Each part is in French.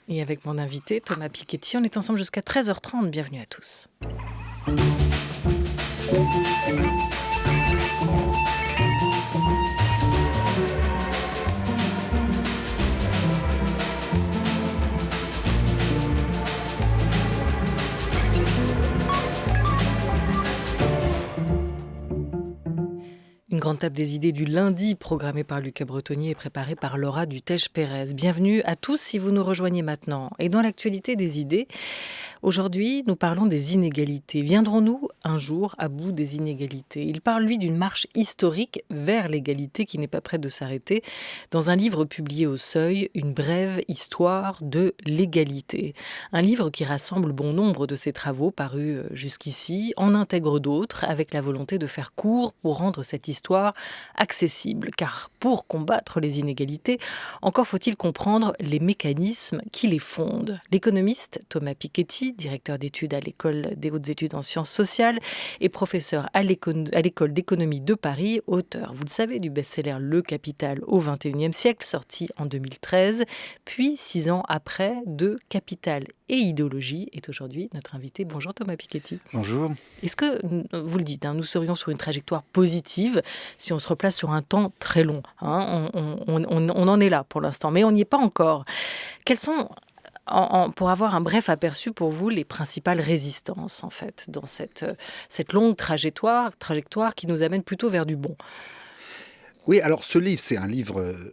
Et avec mon invité, Thomas Piketty, on est ensemble jusqu'à 13h30. Bienvenue à tous. Une grande table des idées du lundi, programmée par Lucas Bretonnier et préparée par Laura Dutèche-Pérez. Bienvenue à tous si vous nous rejoignez maintenant. Et dans l'actualité des idées, aujourd'hui, nous parlons des inégalités. Viendrons-nous un jour à bout des inégalités ? Il parle, lui, d'une marche historique vers l'égalité qui n'est pas prête de s'arrêter. Dans un livre publié au Seuil, Une brève histoire de l'égalité. Un livre qui rassemble bon nombre de ses travaux parus jusqu'ici, en intègre d'autres, avec la volonté de faire court pour rendre cette histoire accessible. Car pour combattre les inégalités, encore faut-il comprendre les mécanismes qui les fondent. L'économiste Thomas Piketty, directeur d'études à l'École des hautes études en sciences sociales et professeur à l'École d'économie de Paris, auteur, vous le savez, du best-seller Le Capital au XXIe siècle, sorti en 2013, puis 6 ans après, de Capital et idéologie, est aujourd'hui notre invité. Bonjour Thomas Piketty. Bonjour. Est-ce que, vous le dites, nous serions sur une trajectoire positive si on se replace sur un temps très long, on en est là pour l'instant, mais on n'y est pas encore. Quelles sont, pour avoir un bref aperçu pour vous, les principales résistances en fait dans cette longue trajectoire qui nous amène plutôt vers du bon ? Oui, alors ce livre,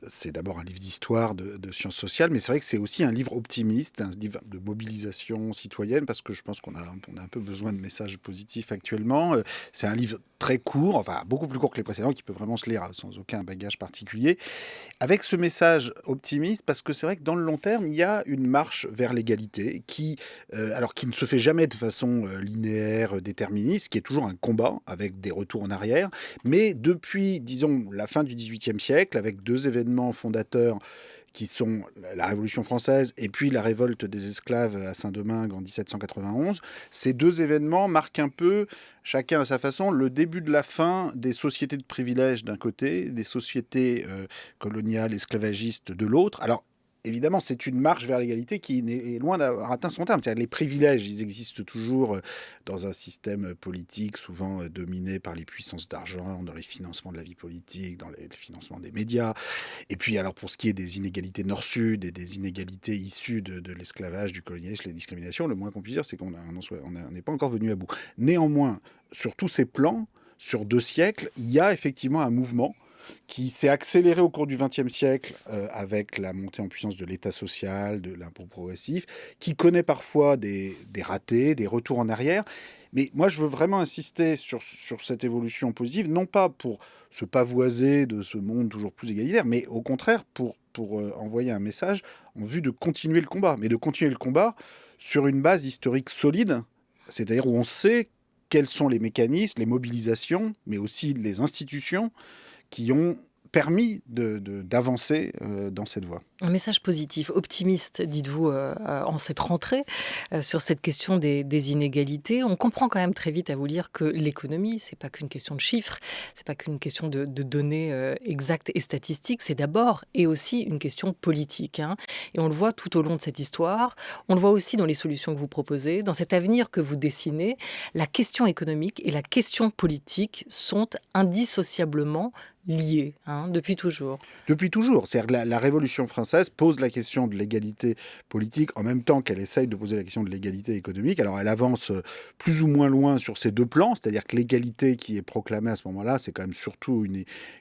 c'est d'abord un livre d'histoire, de sciences sociales, mais c'est vrai que c'est aussi un livre optimiste, un livre de mobilisation citoyenne, parce que je pense qu'on a un peu besoin de messages positifs actuellement. C'est un livre très court, enfin beaucoup plus court que les précédents, qui peut vraiment se lire sans aucun bagage particulier, avec ce message optimiste, parce que c'est vrai que dans le long terme, il y a une marche vers l'égalité qui ne se fait jamais de façon linéaire, déterministe, qui est toujours un combat avec des retours en arrière, mais depuis, disons, la fin du XVIIIe siècle, avec 2 événements fondateurs qui sont la Révolution française et puis la révolte des esclaves à Saint-Domingue en 1791. Ces 2 événements marquent un peu, chacun à sa façon, le début de la fin des sociétés de privilèges d'un côté, des sociétés coloniales, esclavagistes de l'autre. Alors, évidemment, c'est une marche vers l'égalité qui est loin d'avoir atteint son terme. C'est-à-dire les privilèges, ils existent toujours dans un système politique souvent dominé par les puissances d'argent, dans les financements de la vie politique, dans les financements des médias. Et puis, alors, pour ce qui est des inégalités nord-sud et des inégalités issues de l'esclavage, du colonialisme, les discriminations, le moins qu'on puisse dire, c'est qu'on n'est pas encore venu à bout. Néanmoins, sur tous ces plans, sur 2 siècles, il y a effectivement un mouvement qui s'est accéléré au cours du XXe siècle avec la montée en puissance de l'État social, de l'impôt progressif, qui connaît parfois des ratés, des retours en arrière. Mais moi, je veux vraiment insister sur cette évolution positive, non pas pour se pavoiser de ce monde toujours plus égalitaire, mais au contraire pour envoyer un message en vue de continuer le combat. Mais de continuer le combat sur une base historique solide, c'est-à-dire où on sait quels sont les mécanismes, les mobilisations, mais aussi les institutions qui ont permis d'avancer dans cette voie. Un message positif, optimiste, dites-vous, en cette rentrée, sur cette question des inégalités. On comprend quand même très vite à vous lire que l'économie, c'est pas qu'une question de chiffres, c'est pas qu'une question de données exactes et statistiques, c'est d'abord et aussi une question politique. Et on le voit tout au long de cette histoire, on le voit aussi dans les solutions que vous proposez, dans cet avenir que vous dessinez. La question économique et la question politique sont indissociablement liées, depuis toujours. Depuis toujours. C'est-à-dire que la Révolution française pose la question de l'égalité politique en même temps qu'elle essaye de poser la question de l'égalité économique. Alors elle avance plus ou moins loin sur ces 2 plans, c'est-à-dire que l'égalité qui est proclamée à ce moment-là, c'est quand même surtout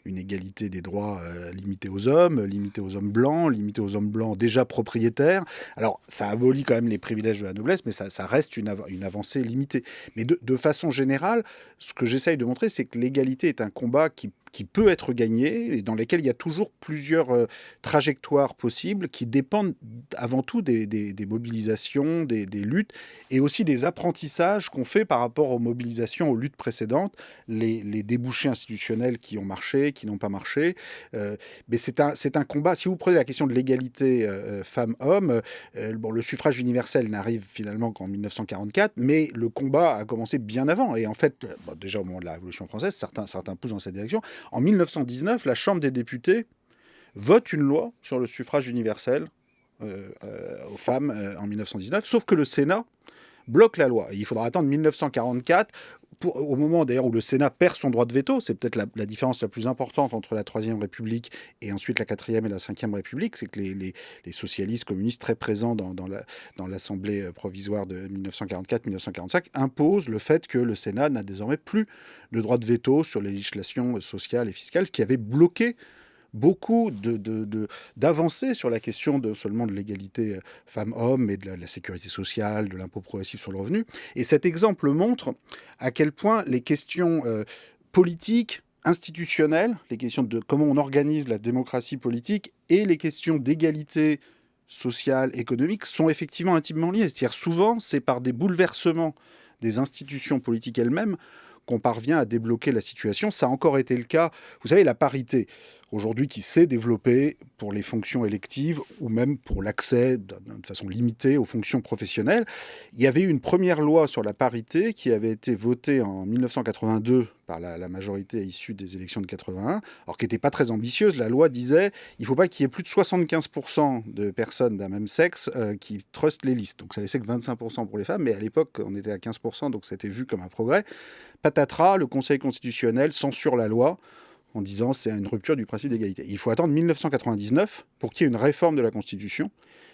une égalité des droits limitée aux hommes blancs, limitée aux hommes blancs déjà propriétaires. Alors ça abolit quand même les privilèges de la noblesse, mais ça reste une avancée limitée. Mais de façon générale, ce que j'essaye de montrer, c'est que l'égalité est un combat qui peut être gagné et dans lesquels il y a toujours plusieurs trajectoires possibles qui dépendent avant tout des mobilisations, des luttes et aussi des apprentissages qu'on fait par rapport aux mobilisations, aux luttes précédentes, les débouchés institutionnels qui ont marché, qui n'ont pas marché. Mais c'est un combat. Si vous prenez la question de l'égalité femmes-hommes, le suffrage universel n'arrive finalement qu'en 1944, mais le combat a commencé bien avant. Et en fait, déjà au moment de la Révolution française, certains poussent dans cette direction. En 1919, la Chambre des députés vote une loi sur le suffrage universel aux femmes en 1919, sauf que le Sénat bloque la loi. Et il faudra attendre 1944, au moment d'ailleurs où le Sénat perd son droit de veto. C'est peut-être la différence la plus importante entre la Troisième République et ensuite la Quatrième et la Cinquième République, c'est que les socialistes communistes très présents dans l'Assemblée provisoire de 1944-1945 imposent le fait que le Sénat n'a désormais plus le droit de veto sur les législations sociales et fiscales, ce qui avait bloqué beaucoup d'avancées sur la question seulement de l'égalité femmes-hommes, mais de la sécurité sociale, de l'impôt progressif sur le revenu. Et cet exemple montre à quel point les questions politiques, institutionnelles, les questions de comment on organise la démocratie politique et les questions d'égalité sociale, économique sont effectivement intimement liées. C'est-à-dire souvent, c'est par des bouleversements des institutions politiques elles-mêmes qu'on parvient à débloquer la situation. Ça a encore été le cas, vous savez, la parité, aujourd'hui qui s'est développée pour les fonctions électives ou même pour l'accès de façon limitée aux fonctions professionnelles. Il y avait eu une première loi sur la parité qui avait été votée en 1982 par la majorité issue des élections de 81, alors qui n'était pas très ambitieuse. La loi disait il ne faut pas qu'il y ait plus de 75% de personnes d'un même sexe qui trustent les listes. Donc ça laissait que 25% pour les femmes, mais à l'époque on était à 15%, donc c'était vu comme un progrès. Patatras, le Conseil constitutionnel censure la loi en disant c'est une rupture du principe d'égalité. Il faut attendre 1999 pour qu'il y ait une réforme de la Constitution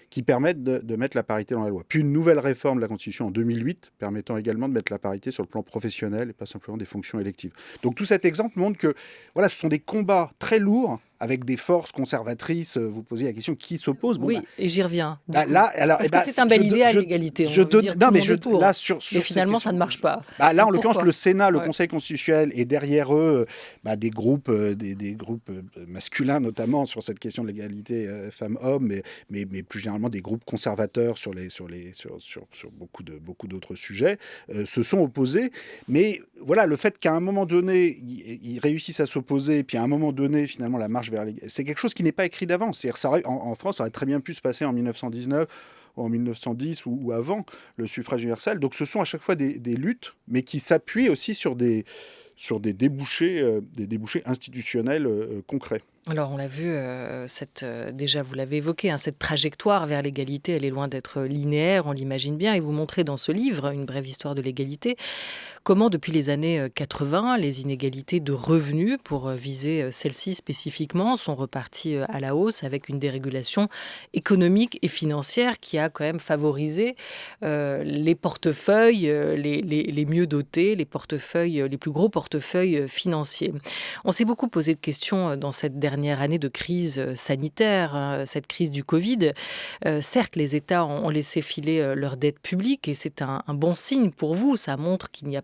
qui permette de mettre la parité dans la loi. Puis une nouvelle réforme de la Constitution en 2008 permettant également de mettre la parité sur le plan professionnel et pas simplement des fonctions électives. Donc tout cet exemple montre que voilà, ce sont des combats très lourds avec des forces conservatrices. Vous posez la question qui s'oppose. Oui, et j'y reviens. Là, alors, parce que c'est un bel idéal, l'égalité. Mais finalement, ça ne marche pas. Là, en l'occurrence, le Sénat, le Conseil constitutionnel, et derrière eux, des groupes masculins, notamment sur cette question de l'égalité femmes-hommes, mais plus généralement des groupes conservateurs sur beaucoup d'autres sujets, se sont opposés. Mais voilà, le fait qu'à un moment donné, ils réussissent à s'opposer, puis à un moment donné, finalement, la marche vers l'égalité, c'est quelque chose qui n'est pas écrit d'avance. C'est-à-dire, en France, ça aurait très bien pu se passer en 1919, en 1910 ou avant le suffrage universel. Donc ce sont à chaque fois des luttes, mais qui s'appuient aussi sur des débouchés institutionnels concrets. Alors, on l'a vu, déjà vous l'avez évoqué, cette trajectoire vers l'égalité, elle est loin d'être linéaire, on l'imagine bien. Et vous montrez dans ce livre, Une brève histoire de l'égalité, comment depuis les années 80, les inégalités de revenus, pour viser celles-ci spécifiquement, sont reparties à la hausse avec une dérégulation économique et financière qui a quand même favorisé les portefeuilles les mieux dotés, les plus gros portefeuilles financiers. On s'est beaucoup posé de questions dans cette dernière année de crise sanitaire, cette crise du Covid. Certes, les États ont laissé filer leur dette publique et c'est un bon signe pour vous. Ça montre qu'il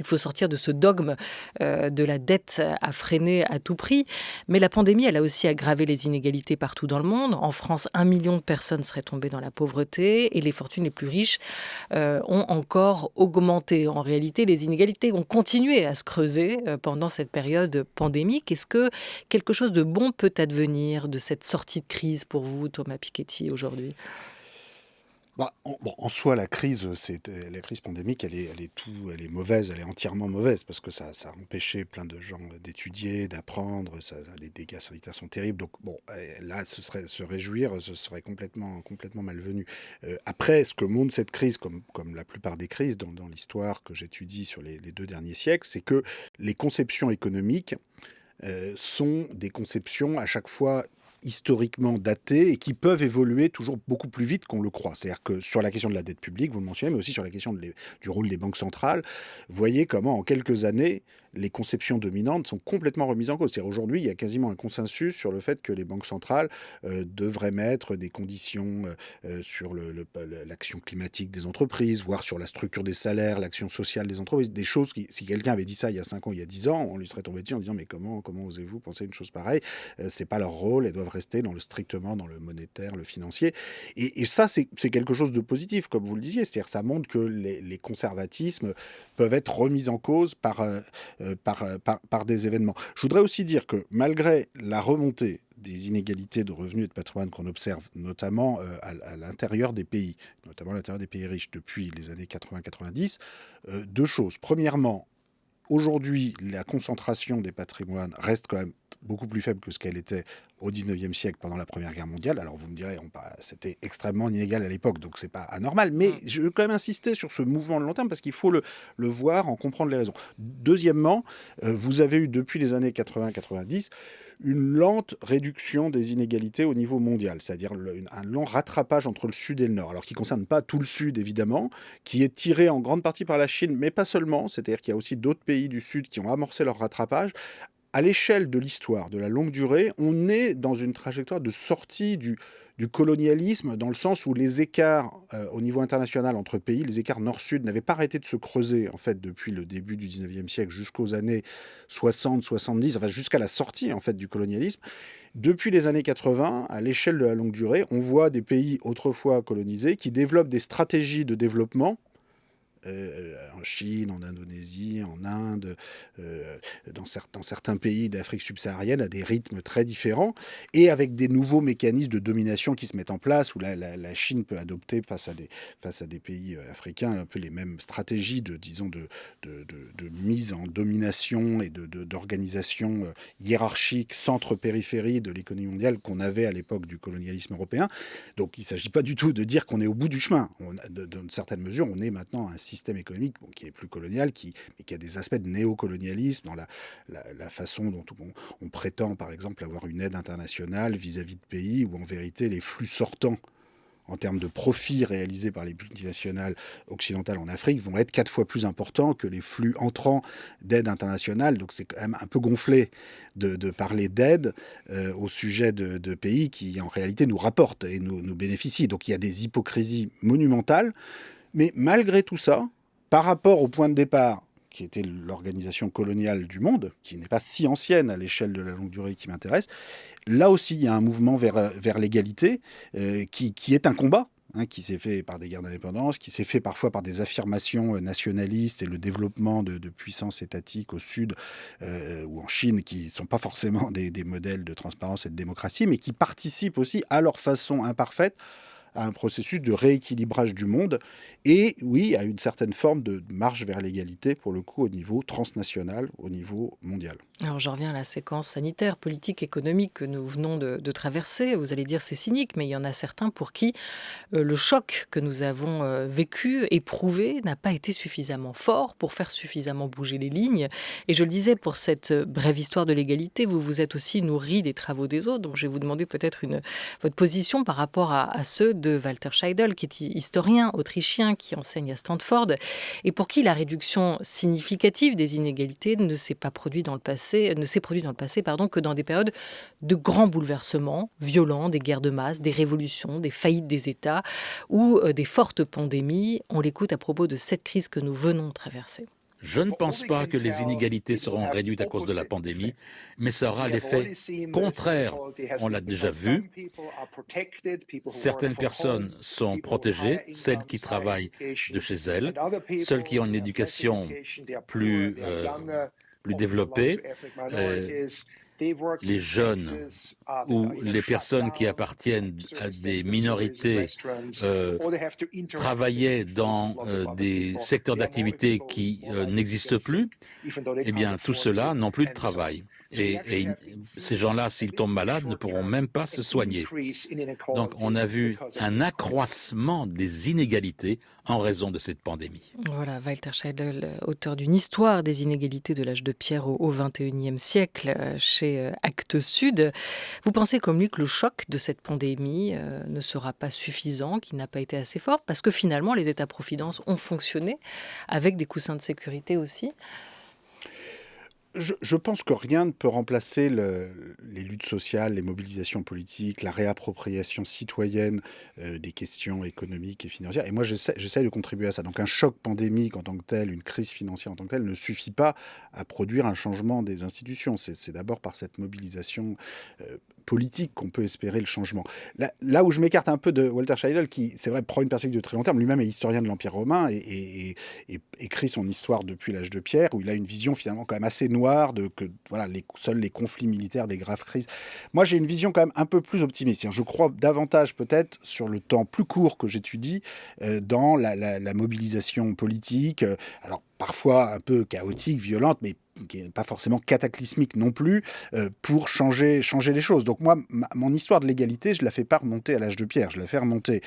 faut sortir de ce dogme de la dette à freiner à tout prix. Mais la pandémie, elle a aussi aggravé les inégalités partout dans le monde. En France, 1 million de personnes seraient tombées dans la pauvreté et les fortunes les plus riches ont encore augmenté. En réalité, les inégalités ont continué à se creuser pendant cette période pandémique. Est-ce que quelque chose de bon peut advenir de cette sortie de crise pour vous, Thomas Piketty, aujourd'hui ? En soi, la crise pandémique, elle est mauvaise, elle est entièrement mauvaise parce que ça a empêché plein de gens d'étudier, d'apprendre, les dégâts sanitaires sont terribles. Donc là, se réjouir, ce serait complètement malvenu. Après, ce que montre cette crise, comme la plupart des crises dans l'histoire que j'étudie sur les 2 derniers siècles, c'est que les conceptions économiques sont des conceptions à chaque fois historiquement datées et qui peuvent évoluer toujours beaucoup plus vite qu'on le croit. C'est-à-dire que sur la question de la dette publique, vous le mentionnez, mais aussi sur la question du rôle des banques centrales, voyez comment en quelques années, les conceptions dominantes sont complètement remises en cause. C'est-à-dire aujourd'hui, il y a quasiment un consensus sur le fait que les banques centrales devraient mettre des conditions sur l'action climatique des entreprises, voire sur la structure des salaires, l'action sociale des entreprises, des choses qui, si quelqu'un avait dit ça il y a 5 ans, il y a 10 ans, on lui serait tombé dessus en disant mais comment osez-vous penser une chose pareille ? C'est pas leur rôle, elles doivent rester strictement dans le monétaire, le financier. Et ça, c'est quelque chose de positif, comme vous le disiez. C'est-à-dire ça montre que les conservatismes peuvent être remis en cause par des événements. Je voudrais aussi dire que malgré la remontée des inégalités de revenus et de patrimoine qu'on observe, notamment à l'intérieur des pays, notamment à l'intérieur des pays riches depuis les années 80-90, 2 choses. Premièrement, aujourd'hui, la concentration des patrimoines reste quand même certes beaucoup plus faible que ce qu'elle était au XIXe siècle pendant la Première Guerre mondiale. Alors vous me direz, c'était extrêmement inégal à l'époque, donc c'est pas anormal. Mais je veux quand même insister sur ce mouvement de long terme parce qu'il faut le voir, en comprendre les raisons. Deuxièmement, vous avez eu depuis les années 80-90 une lente réduction des inégalités au niveau mondial, c'est-à-dire un lent rattrapage entre le Sud et le Nord, alors qui ne concerne pas tout le Sud évidemment, qui est tiré en grande partie par la Chine, mais pas seulement, c'est-à-dire qu'il y a aussi d'autres pays du Sud qui ont amorcé leur rattrapage. À l'échelle de l'histoire, de la longue durée, on est dans une trajectoire de sortie du colonialisme, dans le sens où les écarts au niveau international entre pays, les écarts nord-sud n'avaient pas arrêté de se creuser en fait depuis le début du 19e siècle jusqu'aux années 60-70, enfin jusqu'à la sortie en fait du colonialisme. Depuis les années 80, à l'échelle de la longue durée, on voit des pays autrefois colonisés qui développent des stratégies de développement en Chine, en Indonésie, en Inde, dans certains pays d'Afrique subsaharienne, à des rythmes très différents, et avec des nouveaux mécanismes de domination qui se mettent en place, où la Chine peut adopter face à des pays africains un peu les mêmes stratégies de mise en domination et d'organisation hiérarchique, centre-périphérie de l'économie mondiale qu'on avait à l'époque du colonialisme européen. Donc il ne s'agit pas du tout de dire qu'on est au bout du chemin. Dans une certaine mesure, on est maintenant un système économique qui est plus colonial, mais qui a des aspects de néocolonialisme dans la façon dont on prétend, par exemple, avoir une aide internationale vis-à-vis de pays où, en vérité, les flux sortants en termes de profits réalisés par les multinationales occidentales en Afrique vont être 4 fois plus importants que les flux entrants d'aide internationale. Donc c'est quand même un peu gonflé de parler d'aide au sujet de pays qui, en réalité, nous rapportent et nous bénéficient. Donc il y a des hypocrisies monumentales. Mais malgré tout ça, par rapport au point de départ, qui était l'organisation coloniale du monde, qui n'est pas si ancienne à l'échelle de la longue durée qui m'intéresse, là aussi, il y a un mouvement vers l'égalité qui est un combat, qui s'est fait par des guerres d'indépendance, qui s'est fait parfois par des affirmations nationalistes et le développement de puissances étatiques au Sud ou en Chine, qui ne sont pas forcément des modèles de transparence et de démocratie, mais qui participent aussi à leur façon imparfaite à un processus de rééquilibrage du monde et, oui, à une certaine forme de marche vers l'égalité, pour le coup, au niveau transnational, au niveau mondial. Alors j'en reviens à la séquence sanitaire, politique, économique que nous venons de traverser. Vous allez dire c'est cynique, mais il y en a certains pour qui le choc que nous avons vécu, éprouvé, n'a pas été suffisamment fort pour faire suffisamment bouger les lignes. Et je le disais, pour cette brève histoire de l'égalité, vous vous êtes aussi nourri des travaux des autres. Donc je vais vous demander peut-être votre position par rapport à ceux de Walter Scheidel, qui est historien autrichien, qui enseigne à Stanford, et pour qui la réduction significative des inégalités ne s'est produite dans le passé que dans des périodes de grands bouleversements violents, des guerres de masse, des révolutions, des faillites des États ou des fortes pandémies. On l'écoute à propos de cette crise que nous venons de traverser. Je ne pense pas que les inégalités seront réduites à cause de la pandémie, mais ça aura l'effet contraire. On l'a déjà vu. Certaines personnes sont protégées, celles qui travaillent de chez elles, celles qui ont une éducation plus développée, les jeunes ou les personnes qui appartiennent à des minorités travaillaient dans des secteurs d'activité qui n'existent plus, eh bien, tout cela n'ont plus de travail. Et ces gens-là, s'ils tombent malades, ne pourront même pas se soigner. Donc, on a vu un accroissement des inégalités en raison de cette pandémie. Voilà, Walter Scheidel, auteur d'une histoire des inégalités de l'âge de pierre au XXIe siècle, chez Actes Sud. Vous pensez comme lui que le choc de cette pandémie ne sera pas suffisant, qu'il n'a pas été assez fort, parce que finalement, les États-providence ont fonctionné avec des coussins de sécurité aussi? Je pense que rien ne peut remplacer les luttes sociales, les mobilisations politiques, la réappropriation citoyenne des questions économiques et financières. Et moi, j'essaie de contribuer à ça. Donc un choc pandémique en tant que tel, une crise financière en tant que telle, ne suffit pas à produire un changement des institutions. C'est d'abord par cette mobilisation politique qu'on peut espérer le changement. Là où je m'écarte un peu de Walter Scheidel, qui, c'est vrai, prend une perspective de très long terme, lui-même est historien de l'Empire romain et écrit son histoire depuis l'âge de pierre, où il a une vision finalement quand même assez noire de que voilà, seuls les conflits militaires, des graves crises. Moi, j'ai une vision quand même un peu plus optimiste. Je crois davantage peut-être sur le temps plus court que j'étudie dans la mobilisation politique. Alors, parfois un peu chaotique, violente, mais qui n'est pas forcément cataclysmique non plus, pour changer les choses. Donc moi, mon histoire de l'égalité, je ne la fais pas remonter à l'âge de pierre, je la fais remonter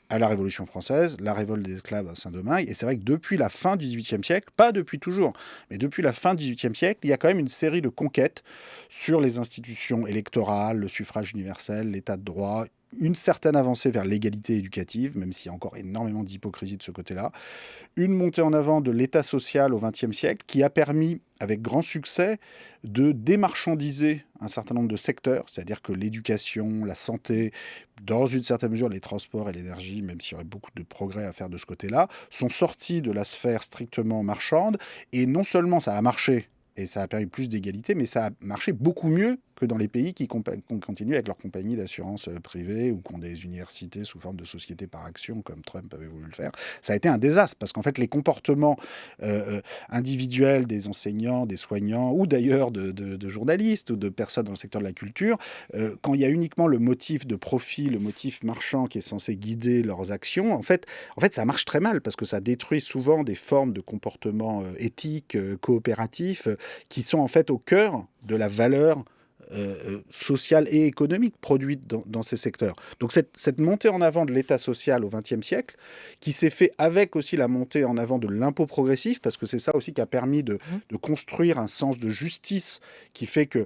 à la Révolution française, la révolte des esclaves à Saint-Domingue. Et c'est vrai que depuis la fin du XVIIIe siècle, pas depuis toujours, mais depuis la fin du XVIIIe siècle, il y a quand même une série de conquêtes sur les institutions électorales, le suffrage universel, l'état de droit, une certaine avancée vers l'égalité éducative, même s'il y a encore énormément d'hypocrisie de ce côté-là, une montée en avant de l'État social au XXe siècle qui a permis, avec grand succès, de démarchandiser un certain nombre de secteurs, c'est-à-dire que l'éducation, la santé, dans une certaine mesure les transports et l'énergie, même s'il y aurait beaucoup de progrès à faire de ce côté-là, sont sortis de la sphère strictement marchande, et non seulement ça a marché, et ça a permis plus d'égalité, mais ça a marché beaucoup mieux que dans les pays qui continuent avec leurs compagnies d'assurance privées ou qui ont des universités sous forme de sociétés par action, comme Trump avait voulu le faire. Ça a été un désastre, parce qu'en fait, les comportements individuels des enseignants, des soignants, ou d'ailleurs de journalistes ou de personnes dans le secteur de la culture, quand il y a uniquement le motif de profit, le motif marchand qui est censé guider leurs actions, en fait, ça marche très mal, parce que ça détruit souvent des formes de comportements éthiques, coopératifs, qui sont en fait au cœur de la valeur sociale et économique produite dans ces secteurs. Donc cette montée en avant de l'État social au XXe siècle, qui s'est fait avec aussi la montée en avant de l'impôt progressif, parce que c'est ça aussi qui a permis de construire un sens de justice qui fait que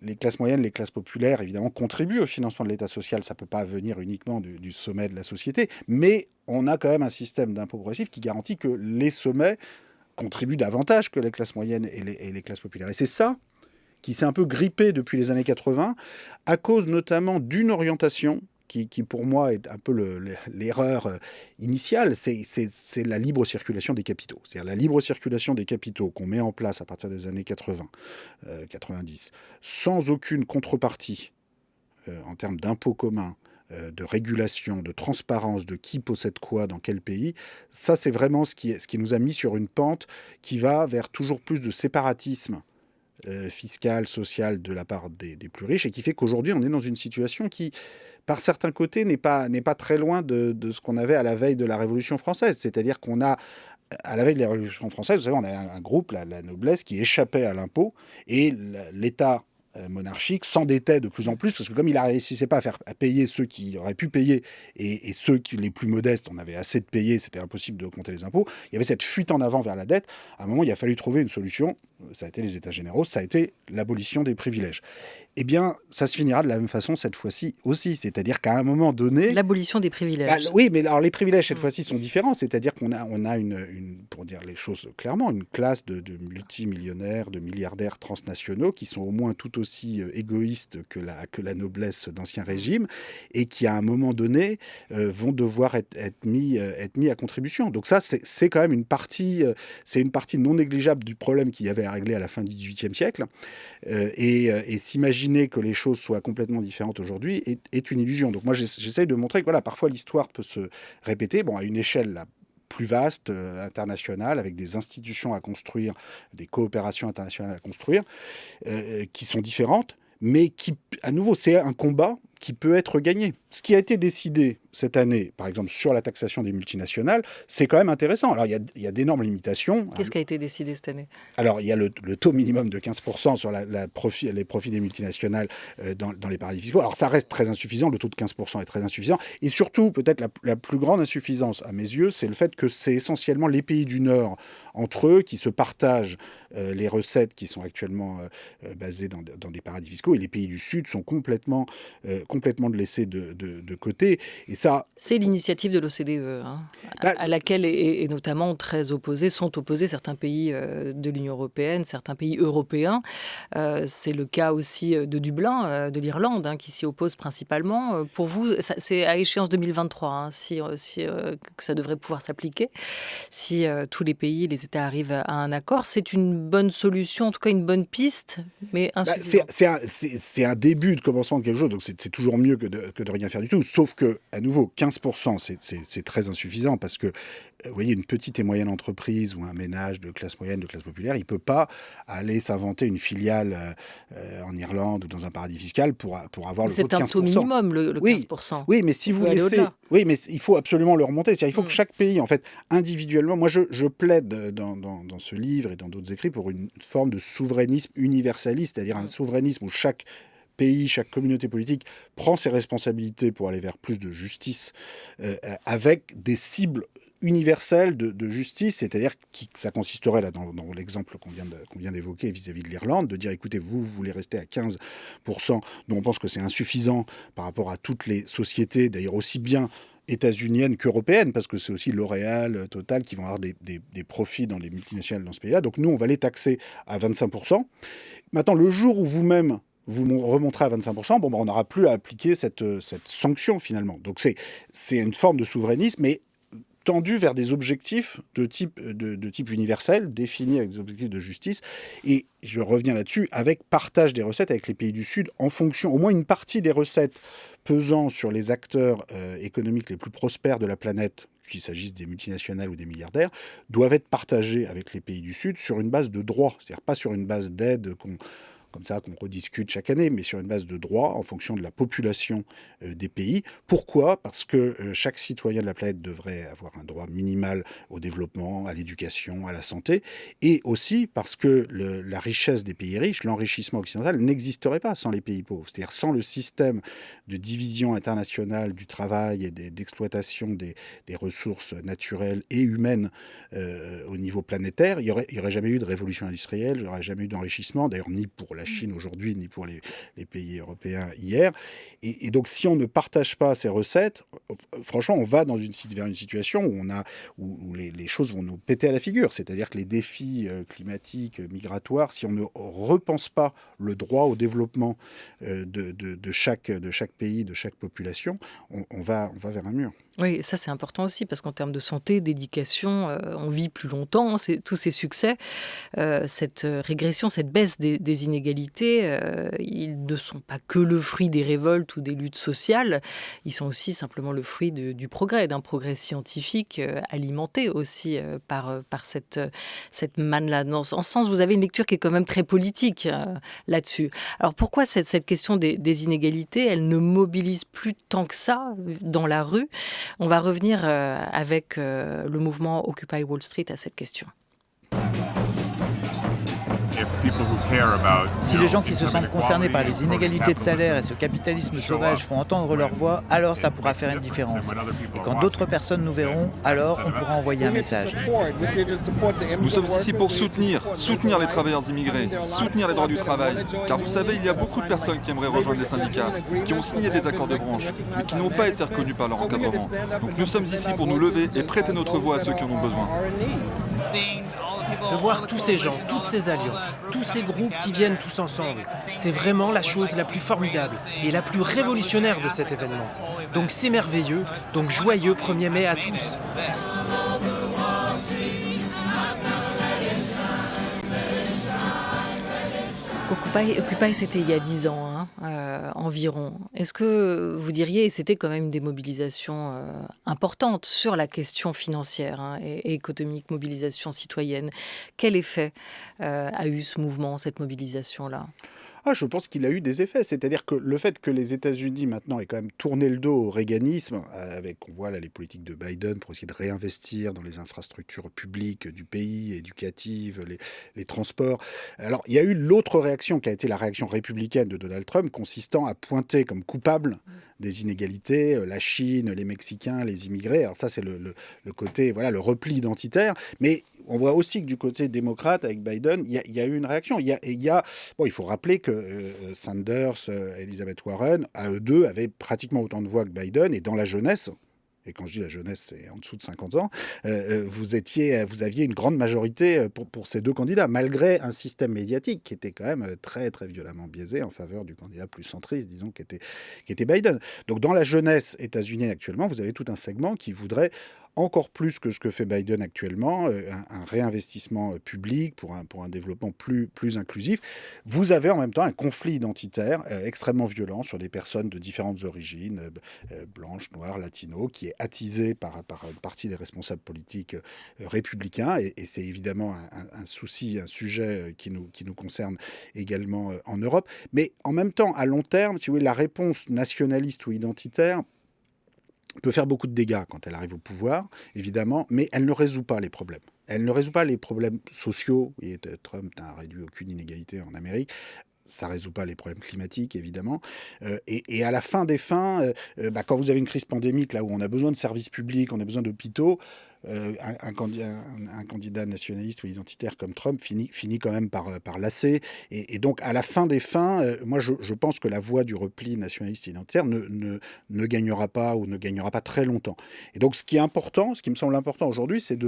les classes moyennes, les classes populaires, évidemment, contribuent au financement de l'État social. Ça ne peut pas venir uniquement du sommet de la société, mais on a quand même un système d'impôt progressif qui garantit que les sommets contribuent davantage que les classes moyennes et les classes populaires. Et c'est ça qui s'est un peu grippé depuis les années 80, à cause notamment d'une orientation qui pour moi est un peu l'erreur initiale, c'est la libre circulation des capitaux. C'est-à-dire la libre circulation des capitaux qu'on met en place à partir des années 80, 90, sans aucune contrepartie en termes d'impôts communs, de régulation, de transparence, de qui possède quoi dans quel pays, ça c'est vraiment ce qui nous a mis sur une pente qui va vers toujours plus de séparatisme fiscal, social de la part des plus riches, et qui fait qu'aujourd'hui on est dans une situation qui, par certains côtés, n'est pas très loin de ce qu'on avait à la veille de la Révolution française. C'est-à-dire qu'on a, à la veille de la Révolution française, vous savez, on a un groupe, la noblesse, qui échappait à l'impôt, et l'État monarchique s'endettait de plus en plus, parce que comme il ne réussissait pas à payer ceux qui auraient pu payer, et ceux les plus modestes, on avait assez de payer, c'était impossible de compter les impôts, il y avait cette fuite en avant vers la dette. À un moment, il a fallu trouver une solution, ça a été les États généraux, ça a été l'abolition des privilèges. Eh bien, ça se finira de la même façon cette fois-ci aussi, c'est-à-dire qu'à un moment donné... L'abolition des privilèges. Oui, mais alors les privilèges cette fois-ci sont différents, c'est-à-dire qu'on a une, pour dire les choses clairement, une classe de multimillionnaires, de milliardaires transnationaux qui sont au moins tout aussi égoïstes que la noblesse d'Ancien Régime, et qui à un moment donné vont devoir être mis à contribution. Donc ça, c'est quand même une partie non négligeable du problème qu'il y avait à régler à la fin du XVIIIe siècle, et s'imaginer que les choses soient complètement différentes aujourd'hui est une illusion. Donc moi, j'essaye de montrer que voilà, parfois l'histoire peut se répéter, à une échelle là, plus vaste, internationale, avec des institutions à construire, des coopérations internationales à construire, qui sont différentes, mais qui, à nouveau, c'est un combat qui peut être gagné. Ce qui a été décidé cette année, par exemple, sur la taxation des multinationales, c'est quand même intéressant. Alors, il y a d'énormes limitations. Qu'est-ce qui a été décidé cette année ? Alors, il y a le taux minimum de 15% sur les profits des multinationales dans les paradis fiscaux. Alors, ça reste très insuffisant. Le taux de 15% est très insuffisant. Et surtout, peut-être la plus grande insuffisance, à mes yeux, c'est le fait que c'est essentiellement les pays du Nord, entre eux, qui se partagent les recettes qui sont actuellement basées dans des paradis fiscaux. Et les pays du Sud sont complètement laissés de côté. Et ça... C'est l'initiative de l'OCDE, à laquelle est notamment sont opposés certains pays de l'Union européenne, certains pays européens. C'est le cas aussi de Dublin, de l'Irlande, qui s'y oppose principalement. Pour vous, c'est à échéance 2023, que ça devrait pouvoir s'appliquer. Si tous les pays, les États arrivent à un accord, c'est une bonne solution, en tout cas une bonne piste, mais insuffisante. C'est un début de commencement de quelque chose, donc c'est toujours mieux que de rien faire du tout. Sauf que, à nouveau, 15%, c'est très insuffisant parce que, vous voyez, une petite et moyenne entreprise ou un ménage de classe moyenne, de classe populaire, il ne peut pas aller s'inventer une filiale en Irlande ou dans un paradis fiscal pour avoir le taux de 15%. C'est un taux minimum, le 15%. Oui, mais si vous laissez... Oui, mais il faut absolument le remonter. C'est-à-dire, il faut que chaque pays, en fait, individuellement... Moi, je plaide dans ce livre et dans d'autres écrits pour une forme de souverainisme universaliste, c'est-à-dire un souverainisme où chaque pays, chaque communauté politique prend ses responsabilités pour aller vers plus de justice avec des cibles universelles de justice, c'est-à-dire ça consisterait là dans l'exemple qu'on vient d'évoquer vis-à-vis de l'Irlande, de dire écoutez, vous voulez rester à 15%, dont on pense que c'est insuffisant par rapport à toutes les sociétés, d'ailleurs aussi bien états-uniennes qu'européennes, parce que c'est aussi L'Oréal, Total qui vont avoir des profits dans les multinationales dans ce pays-là. Donc nous, on va les taxer à 25%. Maintenant, le jour où vous-même vous remonterez à 25%, on n'aura plus à appliquer cette sanction finalement. Donc c'est une forme de souverainisme, mais tendu vers des objectifs de type universel, définis avec des objectifs de justice. Et je reviens là-dessus, avec partage des recettes avec les pays du Sud, en fonction, au moins une partie des recettes pesant sur les acteurs économiques les plus prospères de la planète, qu'il s'agisse des multinationales ou des milliardaires, doivent être partagées avec les pays du Sud sur une base de droit, c'est-à-dire pas sur une base d'aide qu'on rediscute chaque année, mais sur une base de droit en fonction de la population des pays. Pourquoi ? Parce que chaque citoyen de la planète devrait avoir un droit minimal au développement, à l'éducation, à la santé, et aussi parce que la richesse des pays riches, l'enrichissement occidental, n'existerait pas sans les pays pauvres. C'est-à-dire sans le système de division internationale du travail et d'exploitation des ressources naturelles et humaines au niveau planétaire, il y aurait jamais eu de révolution industrielle, il n'y aurait jamais eu d'enrichissement, d'ailleurs ni pour la Chine aujourd'hui, ni pour les pays européens hier. Et donc, si on ne partage pas ces recettes, franchement, on va vers une situation où les choses vont nous péter à la figure. C'est-à-dire que les défis climatiques, migratoires, si on ne repense pas le droit au développement de chaque pays, de chaque population, on va vers un mur. Oui, ça c'est important aussi parce qu'en termes de santé, d'éducation, on vit plus longtemps. Tous ces succès, cette régression, cette baisse des inégalités, ils ne sont pas que le fruit des révoltes ou des luttes sociales, ils sont aussi simplement le fruit du progrès, d'un progrès scientifique alimenté aussi par cette manne-là. En ce sens, vous avez une lecture qui est quand même très politique là-dessus. Alors pourquoi cette question des inégalités, elle ne mobilise plus tant que ça dans la rue ? On va revenir avec le mouvement Occupy Wall Street à cette question. Si les gens qui se sentent concernés par les inégalités de salaire et ce capitalisme sauvage font entendre leur voix, alors ça pourra faire une différence. Et quand d'autres personnes nous verront, alors on pourra envoyer un message. Nous sommes ici pour soutenir les travailleurs immigrés, soutenir les droits du travail. Car vous savez, il y a beaucoup de personnes qui aimeraient rejoindre les syndicats, qui ont signé des accords de branche, mais qui n'ont pas été reconnus par leur encadrement. Donc nous sommes ici pour nous lever et prêter notre voix à ceux qui en ont besoin. De voir tous ces gens, toutes ces alliances, tous ces groupes qui viennent tous ensemble, c'est vraiment la chose la plus formidable et la plus révolutionnaire de cet événement. Donc c'est merveilleux, donc joyeux 1er mai à tous. Occupy, c'était il y a 10 ans environ. Est-ce que vous diriez, c'était quand même une démobilisation importante sur la question financière et économique, mobilisation citoyenne. Quel effet a eu ce mouvement, cette mobilisation-là ? Je pense qu'il a eu des effets. C'est-à-dire que le fait que les États-Unis, maintenant, aient quand même tourné le dos au reaganisme, on voit là les politiques de Biden pour essayer de réinvestir dans les infrastructures publiques du pays, éducatives, les transports. Alors, il y a eu l'autre réaction qui a été la réaction républicaine de Donald Trump, consistant à pointer comme coupable des inégalités la Chine, les Mexicains, les immigrés. Alors ça, c'est le côté, le repli identitaire. Mais on voit aussi que du côté démocrate, avec Biden, il y a eu une réaction. Il faut rappeler que Sanders, Elizabeth Warren, à eux deux, avaient pratiquement autant de voix que Biden. Et dans la jeunesse, et quand je dis la jeunesse, c'est en dessous de 50 ans, vous aviez une grande majorité pour ces deux candidats, malgré un système médiatique qui était quand même très, très violemment biaisé en faveur du candidat plus centriste, disons, qui était Biden. Donc dans la jeunesse états-unienne actuellement, vous avez tout un segment qui voudrait encore plus que ce que fait Biden actuellement, un réinvestissement public pour un développement plus inclusif. Vous avez en même temps un conflit identitaire extrêmement violent sur des personnes de différentes origines, blanches, noires, latinos, qui est attisé par une partie des responsables politiques républicains. Et c'est évidemment un souci, un sujet qui nous concerne également en Europe. Mais en même temps, à long terme, si vous voulez, la réponse nationaliste ou identitaire peut faire beaucoup de dégâts quand elle arrive au pouvoir, évidemment, mais elle ne résout pas les problèmes. Elle ne résout pas les problèmes sociaux, et Trump n'a réduit aucune inégalité en Amérique. Ça ne résout pas les problèmes climatiques, évidemment. Et à la fin des fins, quand vous avez une crise pandémique, là où on a besoin de services publics, on a besoin d'hôpitaux, un candidat nationaliste ou identitaire comme Trump finit quand même par lasser. Et donc, à la fin des fins, moi, je pense que la voie du repli nationaliste et identitaire ne gagnera pas ou ne gagnera pas très longtemps. Et donc, ce qui me semble important aujourd'hui, c'est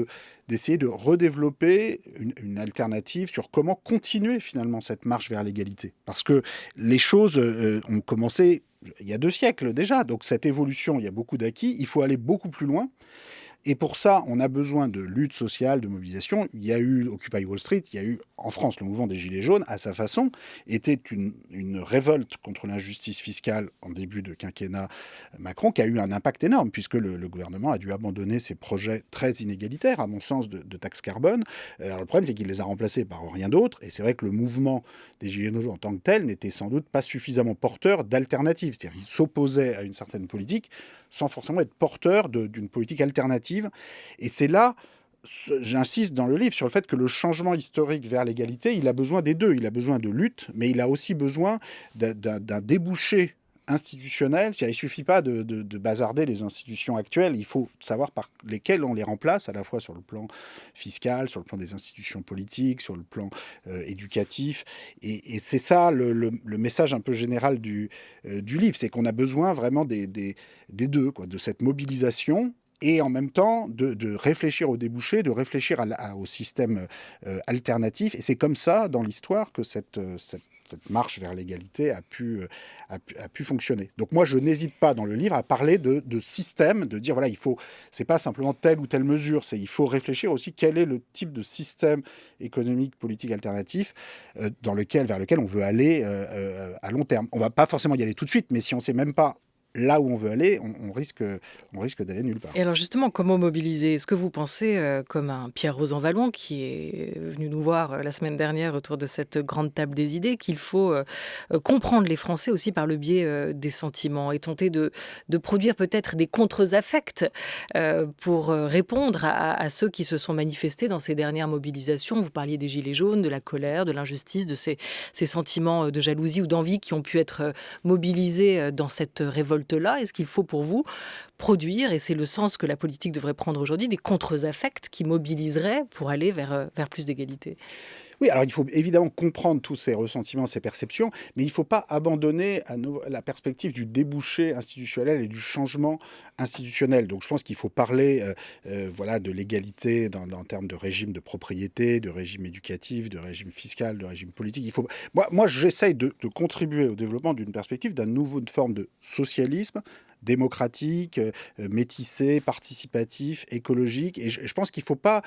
d'essayer de redévelopper une alternative sur comment continuer finalement cette marche vers l'égalité. Parce que les choses ont commencé il y a 2 siècles déjà. Donc, cette évolution, il y a beaucoup d'acquis. Il faut aller beaucoup plus loin. Et pour ça, on a besoin de lutte sociale, de mobilisation. Il y a eu Occupy Wall Street, il y a eu en France le mouvement des Gilets jaunes, à sa façon, était une révolte contre l'injustice fiscale en début de quinquennat Macron, qui a eu un impact énorme, puisque le gouvernement a dû abandonner ses projets très inégalitaires, à mon sens, de taxe carbone. Alors le problème, c'est qu'il les a remplacés par rien d'autre. Et c'est vrai que le mouvement des Gilets jaunes en tant que tel n'était sans doute pas suffisamment porteur d'alternatives. C'est-à-dire qu'il s'opposait à une certaine politique sans forcément être porteur d'une politique alternative. Et c'est là, j'insiste dans le livre sur le fait que le changement historique vers l'égalité, il a besoin des deux. Il a besoin de lutte, mais il a aussi besoin d'un débouché institutionnel. Il ne suffit pas de bazarder les institutions actuelles. Il faut savoir par lesquelles on les remplace, à la fois sur le plan fiscal, sur le plan des institutions politiques, sur le plan éducatif. Et c'est ça le message un peu général du livre. C'est qu'on a besoin vraiment des deux, quoi, de cette mobilisation et en même temps de réfléchir aux débouchés, de réfléchir au système alternatif. Et c'est comme ça, dans l'histoire, que cette marche vers l'égalité a pu fonctionner. Donc moi, je n'hésite pas dans le livre à parler de système, de dire, voilà, c'est pas simplement telle ou telle mesure, il faut réfléchir aussi quel est le type de système économique, politique alternatif vers lequel on veut aller à long terme. On va pas forcément y aller tout de suite, mais si on ne sait même pas là où on veut aller, on risque d'aller nulle part. Et alors justement, comment mobiliser ? Est-ce que vous pensez, comme un Pierre Rosanvallon qui est venu nous voir la semaine dernière autour de cette grande table des idées, qu'il faut comprendre les Français aussi par le biais des sentiments et tenter de produire peut-être des contre-affects pour répondre à ceux qui se sont manifestés dans ces dernières mobilisations ? Vous parliez des Gilets jaunes, de la colère, de l'injustice, de ces sentiments de jalousie ou d'envie qui ont pu être mobilisés dans cette révolte-là. Est-ce qu'il faut pour vous produire, et c'est le sens que la politique devrait prendre aujourd'hui, des contre-affects qui mobiliseraient pour aller vers plus d'égalité ? Oui, alors il faut évidemment comprendre tous ces ressentiments, ces perceptions, mais il ne faut pas abandonner la perspective du débouché institutionnel et du changement institutionnel. Donc je pense qu'il faut parler de l'égalité en termes de régime de propriété, de régime éducatif, de régime fiscal, de régime politique. Moi j'essaye de contribuer au développement d'une perspective, d'une forme de socialisme démocratique, métissé, participatif, écologique. Et je pense qu'il ne faut pas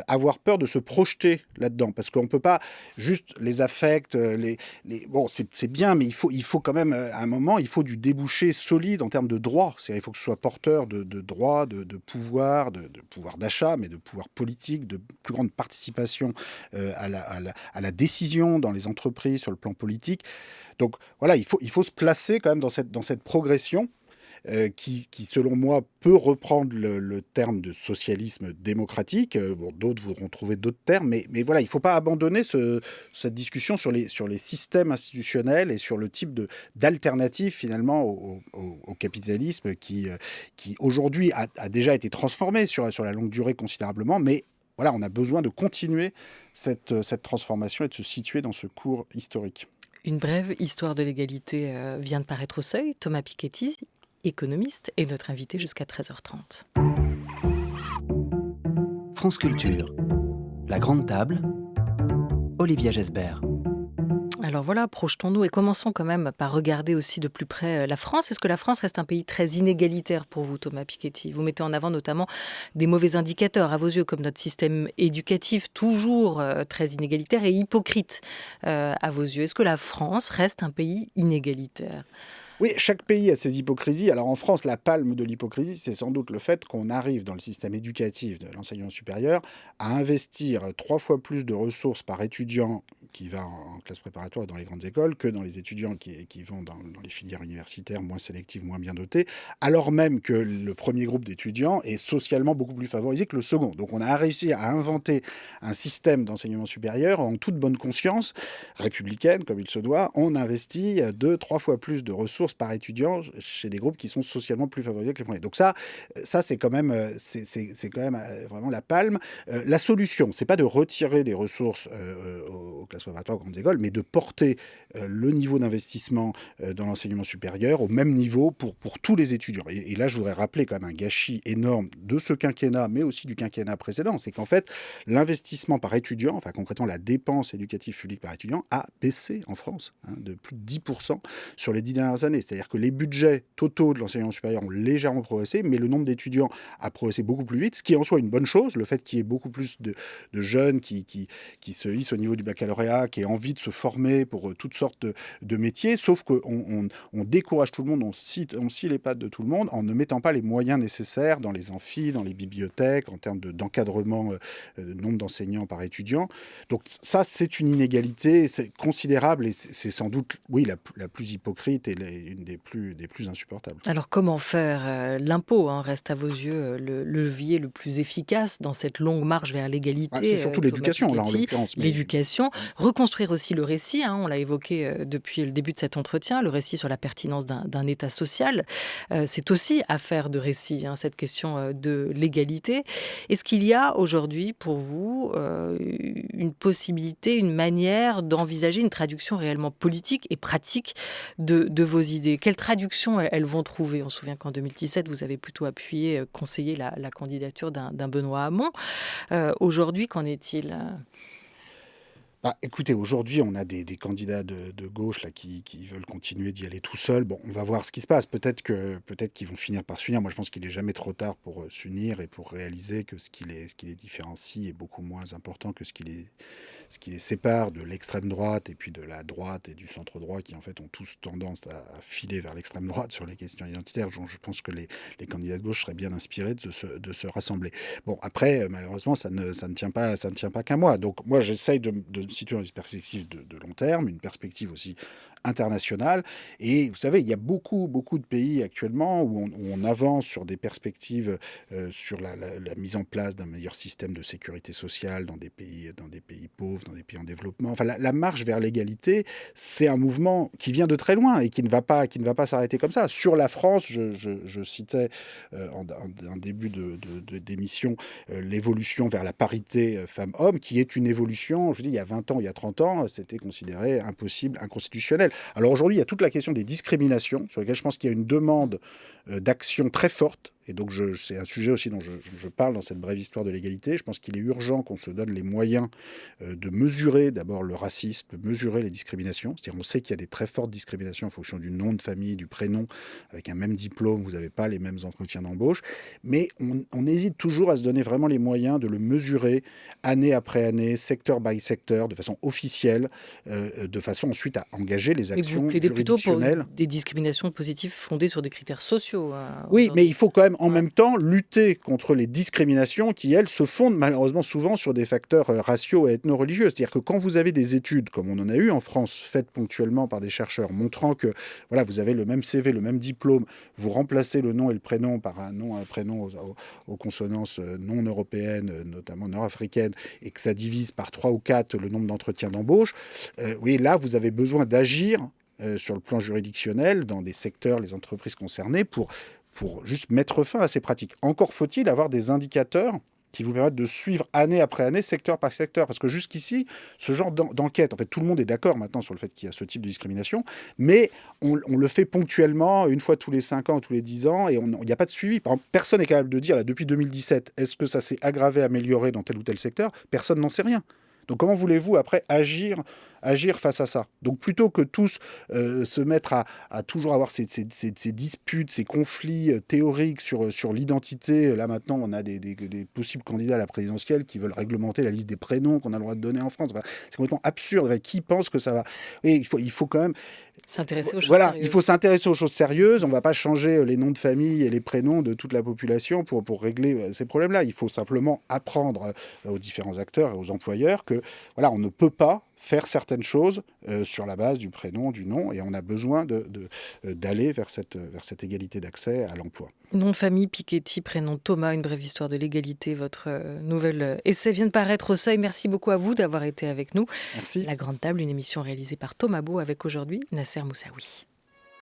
avoir peur de se projeter là-dedans, parce qu'on ne peut pas juste les affects, bon, c'est bien, mais il faut quand même, à un moment, il faut du débouché solide en termes de droits. C'est-à-dire, il faut que ce soit porteur de droits, de pouvoir, de pouvoir d'achat, mais de pouvoir politique, de plus grande participation à la décision dans les entreprises, sur le plan politique. Donc voilà, il faut se placer quand même dans cette progression qui, selon moi, peut reprendre le terme de socialisme démocratique. Bon, d'autres voudront trouver d'autres termes, mais voilà, il ne faut pas abandonner cette discussion sur les systèmes institutionnels et sur le type d'alternative, finalement, au capitalisme qui aujourd'hui, a déjà été transformé sur la longue durée considérablement, mais voilà, on a besoin de continuer cette transformation et de se situer dans ce cours historique. Une brève histoire de l'égalité vient de paraître au Seuil. Thomas Piketty, économiste, est notre invité jusqu'à 13h30. France Culture, la grande table, Olivia Gesbert. Alors voilà, projetons-nous et commençons quand même par regarder aussi de plus près la France. Est-ce que la France reste un pays très inégalitaire pour vous, Thomas Piketty ? Vous mettez en avant notamment des mauvais indicateurs à vos yeux, comme notre système éducatif, toujours très inégalitaire et hypocrite à vos yeux. Est-ce que la France reste un pays inégalitaire ? Oui, chaque pays a ses hypocrisies. Alors en France, la palme de l'hypocrisie, c'est sans doute le fait qu'on arrive dans le système éducatif de l'enseignement supérieur à investir 3 fois plus de ressources par étudiant qui va en classe préparatoire dans les grandes écoles que dans les étudiants qui vont dans les filières universitaires moins sélectives, moins bien dotées, alors même que le premier groupe d'étudiants est socialement beaucoup plus favorisé que le second. Donc on a réussi à inventer un système d'enseignement supérieur en toute bonne conscience, républicaine comme il se doit. On investit 2-3 fois plus de ressources par étudiant chez des groupes qui sont socialement plus favorisés que les premiers. Donc ça c'est quand même vraiment la palme. La solution, c'est pas de retirer des ressources aux classes préparatoires, aux grandes écoles, mais de porter le niveau d'investissement dans l'enseignement supérieur au même niveau pour tous les étudiants. Et là, je voudrais rappeler quand même un gâchis énorme de ce quinquennat, mais aussi du quinquennat précédent, c'est qu'en fait, l'investissement par étudiant, enfin concrètement la dépense éducative publique par étudiant, a baissé en France de plus de 10% sur les 10 dernières années. C'est-à-dire que les budgets totaux de l'enseignement supérieur ont légèrement progressé, mais le nombre d'étudiants a progressé beaucoup plus vite, ce qui est en soi une bonne chose. Le fait qu'il y ait beaucoup plus de jeunes qui se hissent au niveau du baccalauréat, qui aient envie de se former pour toutes sortes de métiers, sauf qu'on décourage tout le monde, on scie les pattes de tout le monde en ne mettant pas les moyens nécessaires dans les amphis, dans les bibliothèques, en termes d'encadrement, nombre d'enseignants par étudiant. Donc ça, c'est une inégalité, c'est considérable et c'est sans doute, oui, la plus hypocrite et une des plus insupportables. Alors comment faire ? L'impôt reste à vos yeux le levier le plus efficace dans cette longue marche vers l'égalité. C'est surtout l'éducation, là, en l'occurrence. L'éducation, reconstruire aussi le récit, on l'a évoqué depuis le début de cet entretien, le récit sur la pertinence d'un État social. C'est aussi affaire de récit, cette question de l'égalité. Est-ce qu'il y a aujourd'hui pour vous une possibilité, une manière d'envisager une traduction réellement politique et pratique de vos idées ? Quelle traduction elles vont trouver ? On se souvient qu'en 2017, vous avez plutôt appuyé, conseillé la candidature d'un Benoît Hamon. Aujourd'hui, qu'en est-il ? Écoutez, aujourd'hui, on a des candidats de gauche là, qui veulent continuer d'y aller tout seuls. Bon, on va voir ce qui se passe. Peut-être qu'ils vont finir par s'unir. Moi, je pense qu'il n'est jamais trop tard pour s'unir et pour réaliser que ce qui les différencie est beaucoup moins important que ce qui les sépare de l'extrême droite et puis de la droite et du centre droit qui, en fait, ont tous tendance à filer vers l'extrême droite sur les questions identitaires. Donc, je pense que les candidats de gauche seraient bien inspirés de se rassembler. Bon, après, malheureusement, ça ne tient pas qu'à moi. Donc, moi, j'essaye de situé dans une perspective de long terme, une perspective aussi internationale. Et vous savez, il y a beaucoup de pays actuellement où on avance sur des perspectives sur la mise en place d'un meilleur système de sécurité sociale dans des pays pauvres, dans des pays en développement. Enfin, la marche vers l'égalité, c'est un mouvement qui vient de très loin et qui ne va pas s'arrêter comme ça. Sur la France, je citais en début d'émission l'évolution vers la parité femmes-hommes, qui est une évolution, je dis, il y a 20 ans, il y a 30 ans, c'était considéré impossible, inconstitutionnel. Alors aujourd'hui, il y a toute la question des discriminations, sur lesquelles je pense qu'il y a une demande d'action très forte. Et donc, c'est un sujet aussi dont je parle dans cette brève histoire de l'égalité. Je pense qu'il est urgent qu'on se donne les moyens de mesurer d'abord le racisme, de mesurer les discriminations. C'est-à-dire, on sait qu'il y a des très fortes discriminations en fonction du nom de famille, du prénom. Avec un même diplôme, vous n'avez pas les mêmes entretiens d'embauche. Mais on hésite toujours à se donner vraiment les moyens de le mesurer année après année, secteur by secteur, de façon officielle, de façon ensuite à engager les actions juridictionnelles. Vous plaidez plutôt pour des discriminations positives fondées sur des critères sociaux. Oui, mais il faut quand même en même temps lutter contre les discriminations qui, elles, se fondent malheureusement souvent sur des facteurs raciaux et ethno-religieux. C'est-à-dire que quand vous avez des études, comme on en a eu en France, faites ponctuellement par des chercheurs, montrant que voilà, vous avez le même CV, le même diplôme, vous remplacez le nom et le prénom par un nom et un prénom aux consonances non européennes, notamment nord-africaines, et que ça divise par 3 ou 4 le nombre d'entretiens d'embauche, oui, là, vous avez besoin d'agir sur le plan juridictionnel dans des secteurs, les entreprises concernées, pour juste mettre fin à ces pratiques. Encore faut-il avoir des indicateurs qui vous permettent de suivre année après année, secteur par secteur. Parce que jusqu'ici, ce genre d'enquête, en fait, tout le monde est d'accord maintenant sur le fait qu'il y a ce type de discrimination, mais on le fait ponctuellement, une fois tous les 5 ans, tous les 10 ans, et il n'y a pas de suivi. Par exemple, personne n'est capable de dire, là, depuis 2017, est-ce que ça s'est aggravé, amélioré dans tel ou tel secteur ? Personne n'en sait rien. Donc comment voulez-vous après agir agir face à ça. Donc plutôt que tous se mettre à toujours avoir ces disputes, ces conflits théoriques sur l'identité, là maintenant on a des possibles candidats à la présidentielle qui veulent réglementer la liste des prénoms qu'on a le droit de donner en France. Enfin, c'est complètement absurde. Qui pense que ça va... Et il faut quand même... S'intéresser aux choses Voilà, sérieuses. il faut s'intéresser aux choses sérieuses. On ne va pas changer les noms de famille et les prénoms de toute la population pour régler ces problèmes-là. Il faut simplement apprendre aux différents acteurs et aux employeurs que voilà, on ne peut pas faire certaines choses sur la base du prénom, du nom, et on a besoin d'aller vers cette égalité d'accès à l'emploi. Nom de famille, Piketty, prénom Thomas, une brève histoire de l'égalité. Votre nouvel essai vient de paraître au Seuil. Merci beaucoup à vous d'avoir été avec nous. Merci. La Grande Table, une émission réalisée par Thomas Beau avec aujourd'hui Nasser Moussaoui.